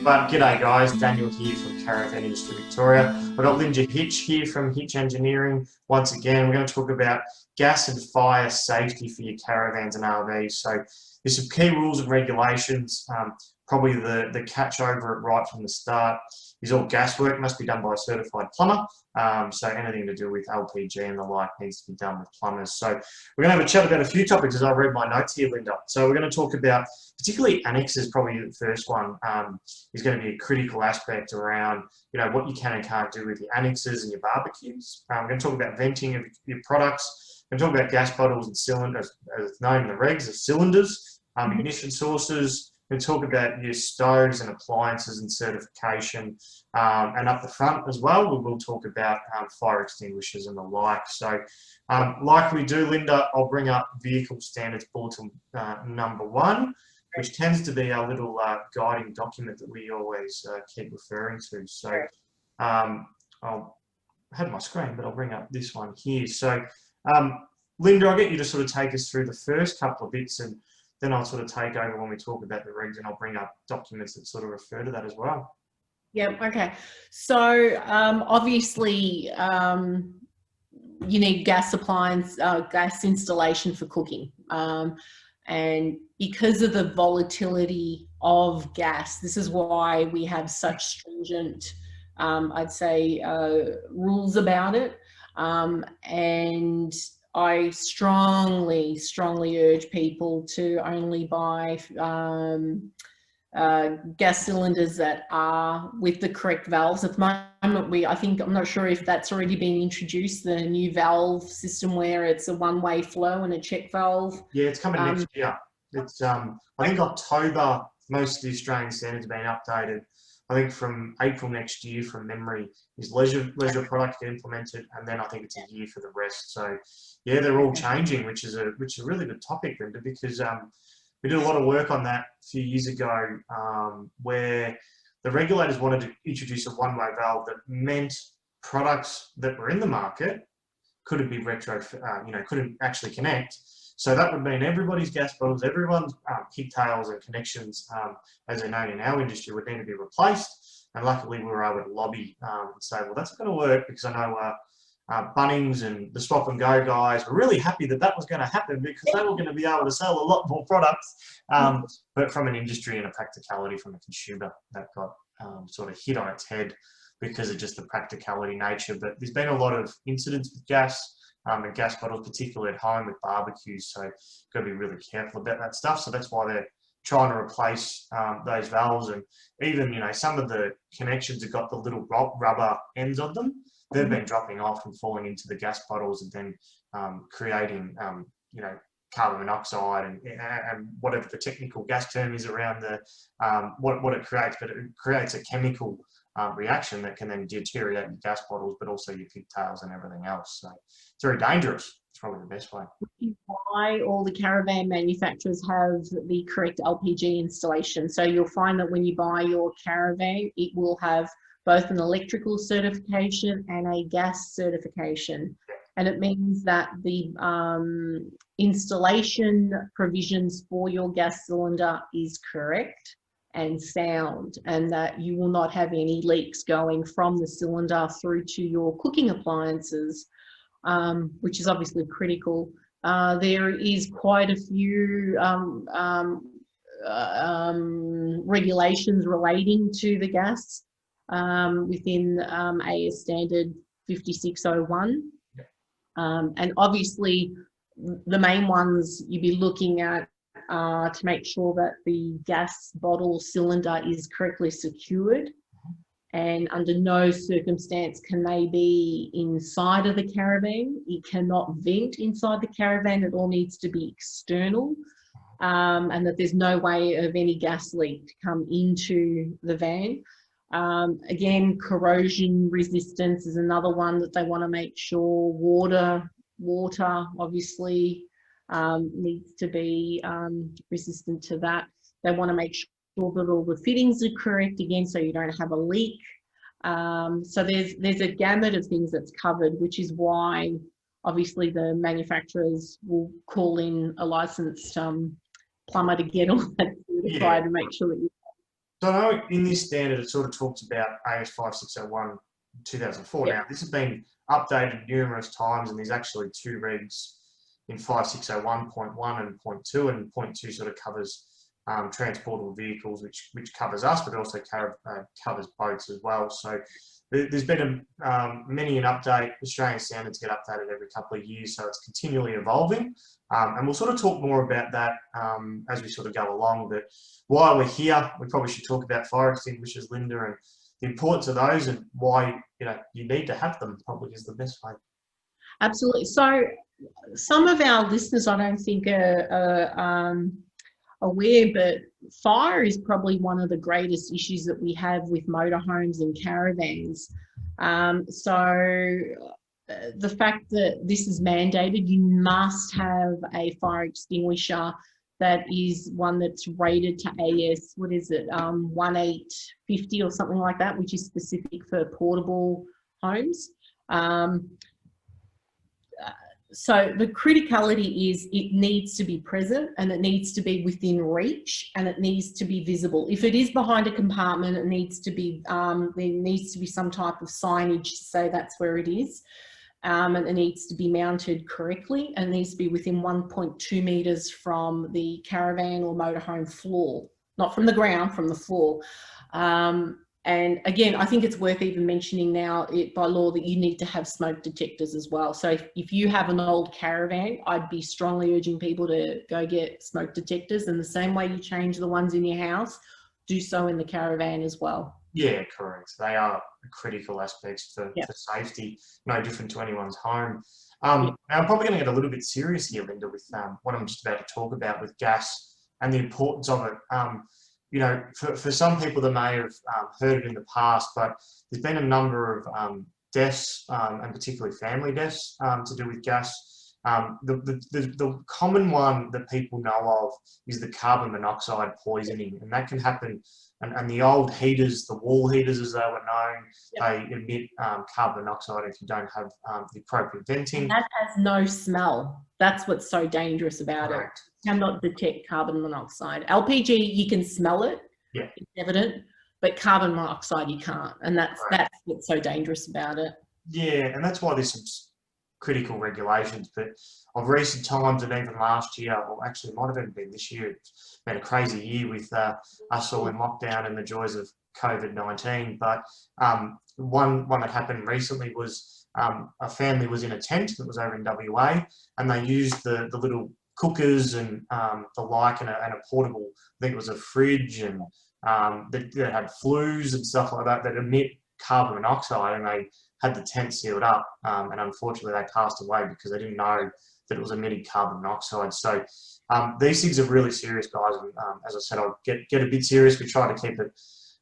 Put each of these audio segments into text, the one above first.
But g'day guys, Daniel here from Caravan Industry Victoria. I've got Linda Hitch here from Hitch Engineering. Once again, we're going to talk about gas and fire safety for your caravans and RVs. So there's some key rules and regulations. Probably the catch over it right from the start is all gas work must be done by a certified plumber. So anything to do with LPG and the like needs to be done with plumbers. So we're going to have a chat about a few topics as I read my notes here, Linda. So we're going to talk about particularly Annex is probably the first one. Is going to be a critical aspect around what you can and can't do with your annexes and your barbecues. We're going to talk about venting of your products. We're going to talk about gas bottles and cylinders, as it's known in the regs, as cylinders, ignition sources. We'll talk about your stoves and appliances and certification, and up the front as well, we will talk about fire extinguishers and the like. So, like we do, Linda, I'll bring up Vehicle Standards Bulletin number 1, which tends to be our little guiding document that we always keep referring to. So, I'll have my screen, but I'll bring up this one here. So, Linda, I'll get you to sort of take us through the first couple of bits, and then I'll sort of take over when we talk about the regs, and I'll bring up documents that sort of refer to that as well. Yep. Okay. So obviously you need gas appliance, gas installation for cooking. And because of the volatility of gas, this is why we have such stringent, I'd say, rules about it. And I strongly urge people to only buy gas cylinders that are with the correct valves. At the moment, I'm not sure if that's already been introduced, the new valve system where it's a one-way flow and a check valve. Yeah, it's coming next year. It's I think October, most of the Australian standards have been updated. I think from April next year, from memory, is leisure products get implemented, and then I think it's a year for the rest. So, yeah, they're all changing, which is a really good topic, Linda, because we did a lot of work on that a few years ago, where the regulators wanted to introduce a one-way valve that meant products that were in the market couldn't be couldn't actually connect. So that would mean everybody's gas bottles, everyone's pigtails and connections, as they're known in our industry, would need to be replaced. And luckily we were able to lobby and say, well, that's not going to work, because I know Bunnings and the Swap and Go guys were really happy that that was going to happen, because they were going to be able to sell a lot more products. But from an industry and a practicality from a consumer, that got sort of hit on its head because of just the practicality nature. But there's been a lot of incidents with gas and gas bottles, particularly at home with barbecues. So got to be really careful about that stuff. So that's why they're trying to replace those valves, and even some of the connections have got the little rubber ends on them. They've been dropping off and falling into the gas bottles, and then creating carbon monoxide and whatever the technical gas term is around the what it creates. But it creates a chemical reaction that can then deteriorate your gas bottles, but also your pigtails and everything else. So it's very dangerous. It's probably the best way. Why all the caravan manufacturers have the correct LPG installation. So you'll find that when you buy your caravan, it will have both an electrical certification and a gas certification. And it means that the installation provisions for your gas cylinder is correct and sound, and that you will not have any leaks going from the cylinder through to your cooking appliances, which is obviously critical. There is quite a few regulations relating to the gas within AS standard 5601. And obviously the main ones you'd be looking at to make sure that the gas bottle cylinder is correctly secured, and under no circumstance can they be inside of the caravan. It cannot vent inside the caravan. It all needs to be external, and that there's no way of any gas leak to come into the van. Again, corrosion resistance is another one that they want to make sure. Water obviously needs to be resistant to that. They want to make sure that all the fittings are correct, again, so you don't have a leak. So there's a gamut of things that's covered, which is why obviously the manufacturers will call in a licensed plumber to get all that certified and make sure that you. So I know in this standard it sort of talks about AS 5601 2004. Yep. Now this has been updated numerous times, and there's actually 2 regs in 5601.1 and point 2, and point 2 sort of covers transportable vehicles, which covers us, but also covers boats as well. So there's been many an update. Australian standards get updated every couple of years, so it's continually evolving. And we'll sort of talk more about that as we sort of go along. But while we're here, we probably should talk about fire extinguishers, Linda, and the importance of those, and why you need to have them. Probably is the best way. Absolutely. So some of our listeners, I don't think are aware, but fire is probably one of the greatest issues that we have with motorhomes and caravans. So the fact that this is mandated, you must have a fire extinguisher that is one that's rated to AS, what is it, 1850 or something like that, which is specific for portable homes. So the criticality is it needs to be present, and it needs to be within reach, and it needs to be visible. If it is behind a compartment, it needs to be, there needs to be some type of signage to say that's where it is. And it needs to be mounted correctly, and it needs to be within 1.2 metres from the caravan or motorhome floor, not from the ground, from the floor. And again, I think it's worth even mentioning now by law that you need to have smoke detectors as well. So if you have an old caravan, I'd be strongly urging people to go get smoke detectors, and the same way you change the ones in your house, do so in the caravan as well. Yeah, correct. They are critical aspects for safety, no different to anyone's home. Now I'm probably going to get a little bit serious here, Linda, with what I'm just about to talk about with gas and the importance of it. For some people that may have heard it in the past, but there's been a number of deaths, and particularly family deaths, to do with gas. The common one that people know of is the carbon monoxide poisoning, and that can happen. And the old heaters, the wall heaters as they were known, they emit carbon monoxide if you don't have the appropriate venting. And that has no smell. That's what's so dangerous about it. You cannot detect carbon monoxide. LPG, you can smell it. Yeah. It's evident. But carbon monoxide, you can't. And that's what's so dangerous about it. Yeah, and that's why there's some critical regulations. But of recent times, and even last year, or actually it might have even been this year, it's been a crazy year with us all in lockdown and the joys of COVID-19. But one that happened recently was a family was in a tent that was over in WA, and they used the little cookers and the like, and a portable, I think it was a fridge, and that had flues and stuff like that emit carbon monoxide, and they had the tent sealed up, and unfortunately they passed away because they didn't know that it was emitting carbon monoxide. So these things are really serious, guys, and as I said, I'll get a bit serious. We try to keep it a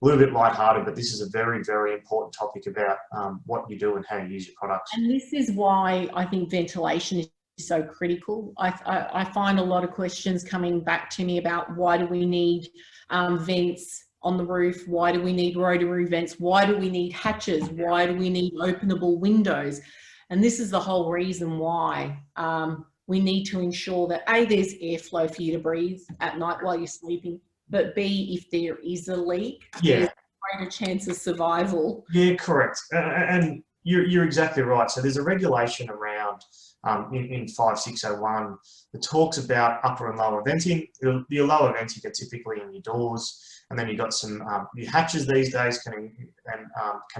little bit lighthearted, but this is a very, very important topic about what you do and how you use your products. And this is why I think ventilation is so critical. I find a lot of questions coming back to me about why do we need vents on the roof? Why do we need rotary vents? Why do we need hatches? Why do we need openable windows? And this is the whole reason why we need to ensure that A, there's airflow for you to breathe at night while you're sleeping, but B, if there is a leak, there's a greater chance of survival. Yeah, correct. And you're exactly right. So there's a regulation around in 5601 that talks about upper and lower venting. Your lower venting are typically in your doors, and then you've got some your hatches these days can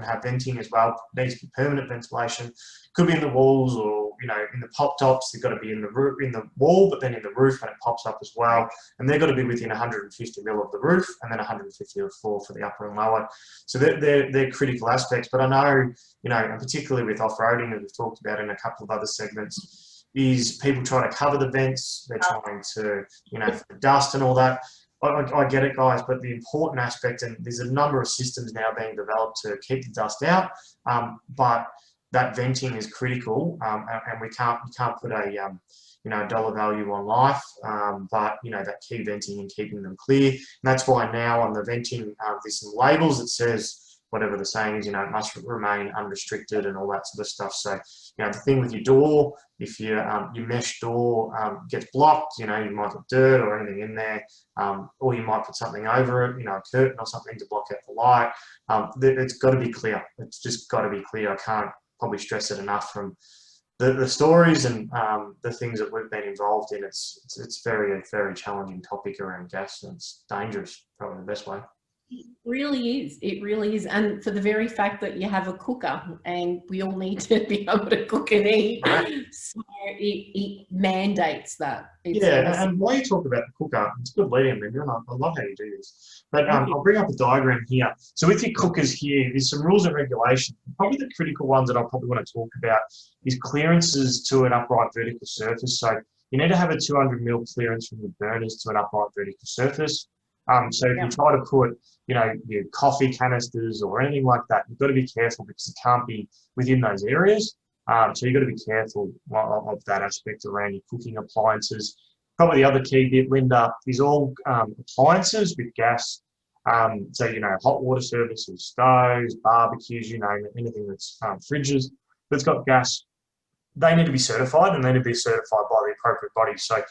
have venting as well. It needs to be permanent ventilation. Could be in the walls, or in the pop tops. They've got to be in the roof, in the wall, but then in the roof when it pops up as well. And they've got to be within 150 mil of the roof, and then 150 of the floor for the upper and lower. So they're critical aspects. But I know, and particularly with off-roading, as we've talked about in a couple of other segments, is people try to cover the vents. They're trying to, for dust and all that. I get it, guys, but the important aspect, and there's a number of systems now being developed to keep the dust out, but that venting is critical, and you can't put a dollar value on life, but that key venting and keeping them clear. And that's why now on the venting, there's some labels that says whatever the saying is, you know, it must remain unrestricted and all that sort of stuff. So, you know, the thing with your door, if your mesh door gets blocked, you know, you might put dirt or anything in there, or you might put something over it, you know, a curtain or something to block out the light. It's got to be clear. It's just got to be clear. I can't probably stress it enough from the stories and the things that we've been involved in. It's very, very challenging topic around gas, and it's dangerous, probably the best way. It really is. It really is. And for the very fact that you have a cooker, and we all need to be able to cook and eat, Right. so it mandates that. Yeah, and while you talk about the cooker, it's good leading, Linda, and I love how you do this. But I'll bring up a diagram here. So with your cookers here, there's some rules and regulations. Probably the critical ones that I probably want to talk about is clearances to an upright vertical surface. So you need to have a 200 mil clearance from the burners to an upright vertical surface. So if you try to put, you know, your coffee canisters or anything like that, you've got to be careful because it can't be within those areas. So you've got to be careful of that aspect around your cooking appliances. Probably the other key bit, Linda, is all appliances with gas. So, you know, hot water services, stoves, barbecues, you name it, anything that's fridges that's got gas, they need to be certified, and they need to be certified by the appropriate body. So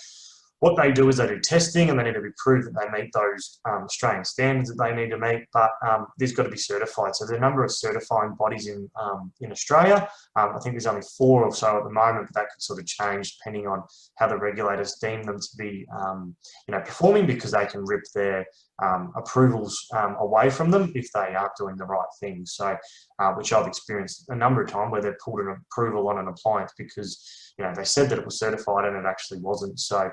what they do is they do testing, and they need to be proved that they meet those Australian standards that they need to meet, but there's got to be certified. So there are a number of certifying bodies in Australia. I think there's only 4 or so at the moment, but that could sort of change depending on how the regulators deem them to be, you know, performing, because they can rip their approvals away from them if they aren't doing the right thing. So, which I've experienced a number of times where they've pulled an approval on an appliance because, you know, they said that it was certified and it actually wasn't. So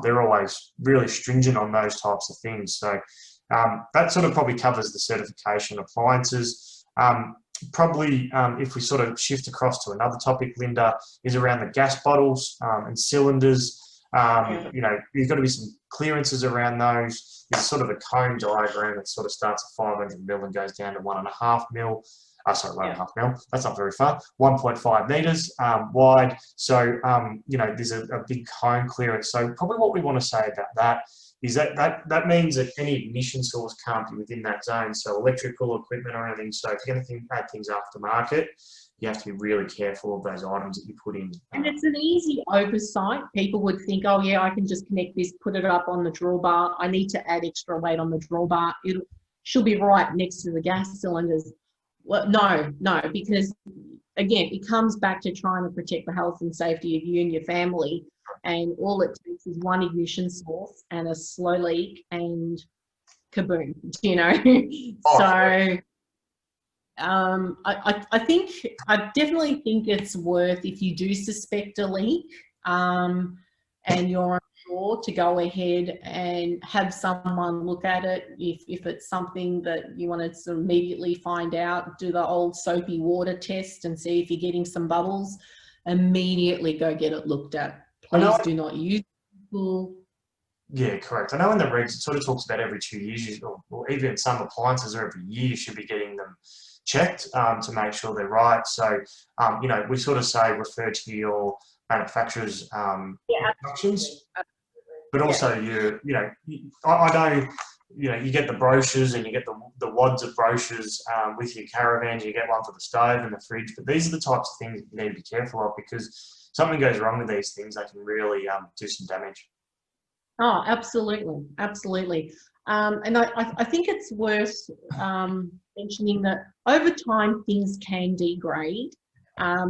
they're always really stringent on those types of things. So that sort of probably covers the certification appliances. Probably if we sort of shift across to another topic, Linda, is around the gas bottles and cylinders. You know, there's got to be some clearances around those. There's sort of a cone diagram that sort of starts at 500 mil and goes down to 1.5 mil. Sorry, 1.5 mil. That's not very far. 1.5 meters wide. So, you know, there's a big cone clearance. So probably what we want to say about that is that means that any ignition source can't be within that zone. So electrical equipment or anything. So if you're going to add things aftermarket, you have to be really careful of those items that you put in. And it's an easy oversight. People would think, oh yeah, I can just connect this, put it up on the drawbar. I need to add extra weight on the drawbar. It should be right next to the gas cylinders. Well, no, because again, it comes back to trying to protect the health and safety of you and your family. And all it takes is one ignition source and a slow leak and kaboom, you know. So I definitely think it's worth, if you do suspect a leak and you're unsure, to go ahead and have someone look at it. If it's something that you want to sort of immediately find out, do the old soapy water test and see if you're getting some bubbles. Immediately go get it looked at. Please do not use it. Yeah, correct. I know in the regs it sort of talks about every 2 years, or even some appliances are every year you should be getting them checked to make sure they're right. So, you know, we sort of say refer to your manufacturer's instructions, but also you know, I know, you know, you get the brochures and you get the wads of brochures with your caravans. You get one for the stove and the fridge, but these are the types of things that you need to be careful of, because something goes wrong with these things, they can really do some damage. Oh, absolutely, absolutely. And I think it's worth mentioning that over time things can degrade.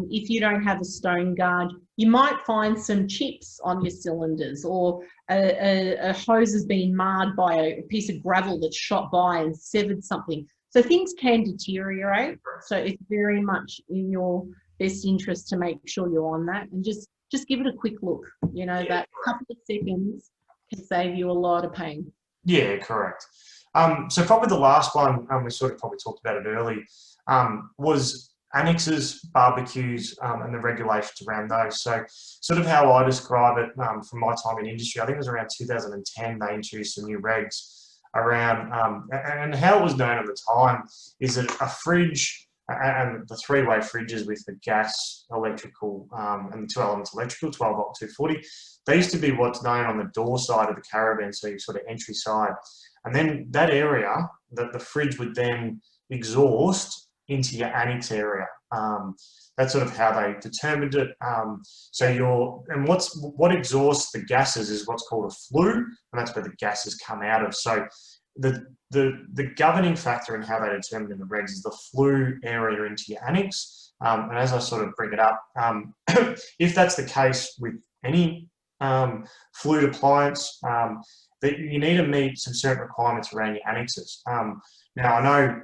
If you don't have a stone guard, you might find some chips on your cylinders, or a hose has been marred by a piece of gravel that's shot by and severed something. So things can deteriorate. So it's very much in your best interest to make sure you're on that, and just give it a quick look. You know, that couple of seconds can save you a lot of pain. Yeah, correct. So probably the last one, we sort of probably talked about it early, was annexes, barbecues, and the regulations around those. So sort of how I describe it from my time in industry, I think it was around 2010, they introduced some new regs around, and how it was known at the time is that a fridge, and the 3-way fridges with the gas, electrical, and the 2 elements electrical, 12 volt 240, they used to be what's known on the door side of the caravan, so your sort of entry side. And then that area, the fridge would then exhaust into your annex area. That's sort of how they determined it. What exhausts the gases is what's called a flue, and that's where the gases come out of. So the governing factor in how they determine in the regs is the flue area into your annex. And as I sort of bring it up, if that's the case with any fluid appliance, that you need to meet some certain requirements around your annexes. Now, I know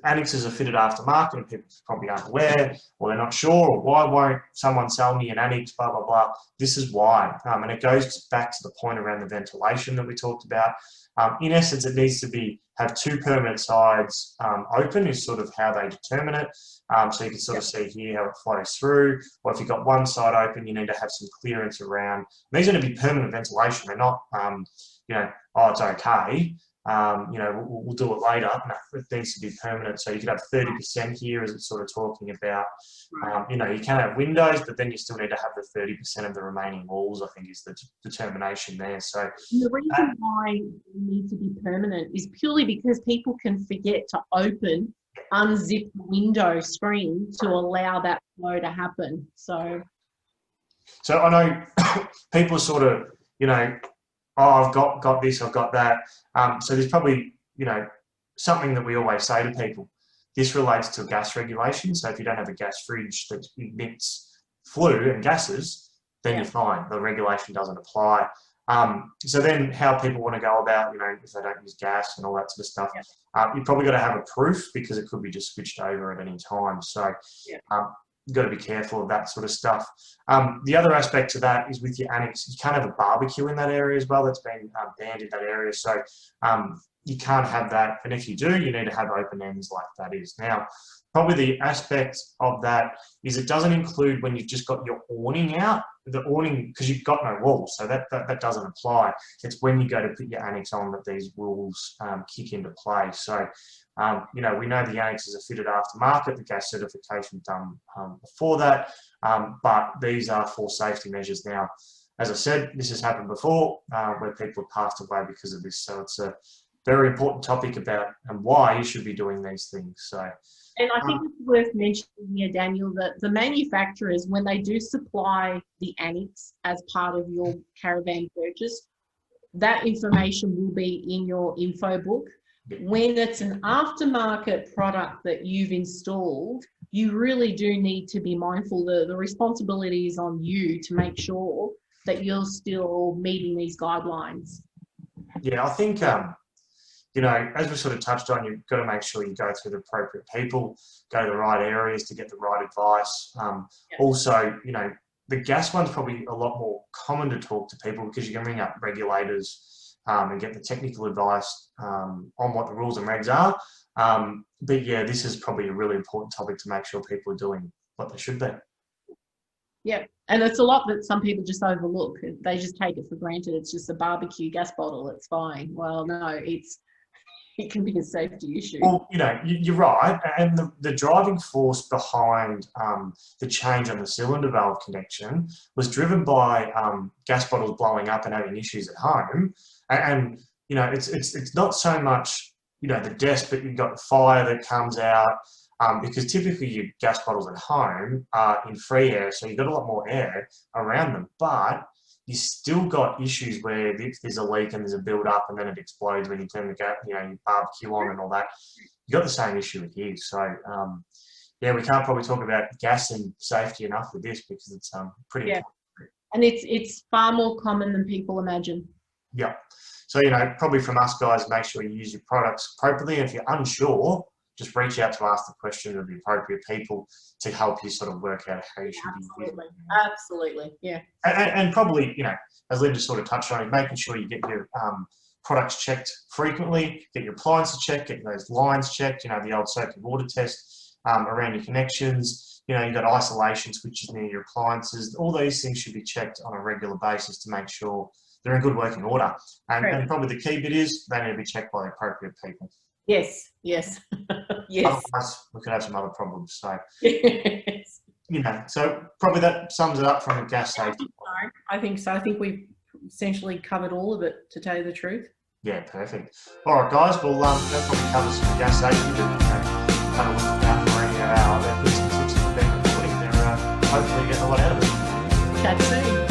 annexes are fitted aftermarket and people probably aren't aware, or they're not sure, or why won't someone sell me an annex, blah, blah, blah. This is why. And it goes back to the point around the ventilation that we talked about. In essence, it needs to have two permanent sides open is sort of how they determine it. So you can sort of see here how it flows through. Or if you've got one side open, you need to have some clearance around. And these are going to be permanent ventilation. They're not, oh, it's okay. We'll do it later. No, it needs to be permanent. So you could have 30% here as it's sort of talking about. You can have windows, but then you still need to have the 30% of the remaining walls, I think is the determination there. So the reason why it needs to be permanent is purely because people can forget to unzip the window screen to allow that flow to happen. So I know people sort of, oh, I've got this, I've got that. So there's probably, something that we always say to people. This relates to gas regulation. So if you don't have a gas fridge that emits flue and gases, then you're fine. The regulation doesn't apply. So then how people want to go about, if they don't use gas and all that sort of stuff, you've probably got to have a proof because it could be just switched over at any time. So you've got to be careful of that sort of stuff. The other aspect to that is with your annex, you can't have a barbecue in that area as well. That's been banned in that area. So you can't have that. And if you do, you need to have open ends like that is. Now, probably the aspect of that is it doesn't include when you've just got your awning out. The awning, because you've got no walls, so that doesn't apply. It's when you go to put your annex on that these rules kick into play. So, we know the annexes are fitted aftermarket, the gas certification done before that, but these are for safety measures. Now, as I said, this has happened before where people have passed away because of this. So it's a very important topic about and why you should be doing these things. So. And I think it's worth mentioning here, Daniel, that the manufacturers, when they do supply the annex as part of your caravan purchase, that information will be in your info book. When it's an aftermarket product that you've installed, you really do need to be mindful. The responsibility is on you to make sure that you're still meeting these guidelines. Yeah, I think as we sort of touched on, you've got to make sure you go through the appropriate people, go to the right areas to get the right advice. Also, the gas one's probably a lot more common to talk to people because you can ring up regulators and get the technical advice on what the rules and regs are. But yeah, this is probably a really important topic to make sure people are doing what they should be. Yeah, and it's a lot that some people just overlook. They just take it for granted. It's just a barbecue gas bottle. It's fine. Well, no, it can be a safety issue. Well, you're right. And the driving force behind the change on the cylinder valve connection was driven by gas bottles blowing up and having issues at home. And it's not so much, the desk, but you've got the fire that comes out because typically your gas bottles at home are in free air. So you've got a lot more air around them. But you still got issues where if there's a leak and there's a build up and then it explodes when you turn the gas, your barbecue on and all that. You got the same issue with here. So we can't probably talk about gas and safety enough with this because it's pretty important. And it's far more common than people imagine. Yeah. So probably from us guys, make sure you use your products appropriately. And if you're unsure, just reach out to ask the question of the appropriate people to help you sort of work out how you should be using it. Absolutely, yeah. And probably, as Linda sort of touched on, is making sure you get your products checked frequently, get your appliances checked, get those lines checked, the old soap and water test around your connections. You've got isolation switches near your appliances. All these things should be checked on a regular basis to make sure they're in good working order. And probably the key bit is they need to be checked by the appropriate people. Yes. Yes. Otherwise, we could have some other problems. So, Yes. So probably that sums it up from a gas safety. I think so. I think we've essentially covered all of it, to tell you the truth. Yeah, perfect. All right, guys. Well, that probably covers some gas safety. have a look out for any of our tips and tips that we've been putting there. Hopefully get a lot out of it. Chat soon.